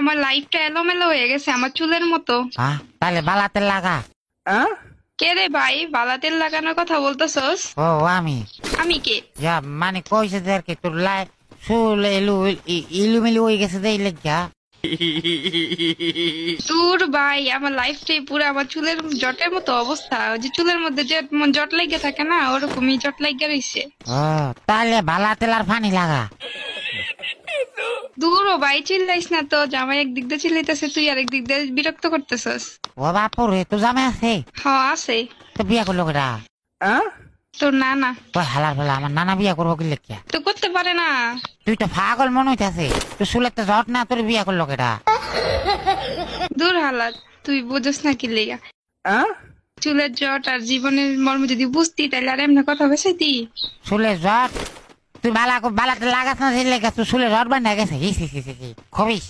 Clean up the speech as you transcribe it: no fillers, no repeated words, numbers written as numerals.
আমার লাইফটা এলোমেলো হয়ে গেছে আমার চুলের মতো। তাহলে বালাতে লাগা। কে রে ভাই, বালা তেল লাগানোর কথা বলতেছস? ও আমি। আমি কে? মানে কইছে যে আর কি তোর চুল ইলুমিলু হয়ে গেছে যে লেগা। তোর ভাই আমার লাইফটাই পুরো আমার চুলের জটের মতো অবস্থা। ওই যে চুলের মধ্যে যে জট লেগে থাকে না, ওরকমই জট লেগে রইছে। তাহলে বালা তেল আর পানি লাগা। দূর ও ভাই, চিল্লাইস না তো। জামাই একদিক দিয়ে চিল্লাইতেছে, তুই আরেক দিক দিয়ে বিরক্ত করতেছস। ও বাপুর তো জামাই আছে? হ্যাঁ আছে। তো বিয়া করলো কেটা? তোর নানা। তোর হালার ফেলা আমার নানা বিয়া করবো কি লেখা? তো করতে পারে না। তুই তো পাগল মনে হইতাছে। তুই চুলের তো জট না, তোর বিয়া করলো কেটা? দূর হালাত, তুই বুঝস না কি লেগা। চুলের জট আর জীবনের মর্ম যদি বুঝতি তাহলে আর এমনি কথা বেসাইতি। চুলের জট? তুই বালাতে লাগাস না যে লেখা তুই চুলের জট বান্ধা গেছে? খবিস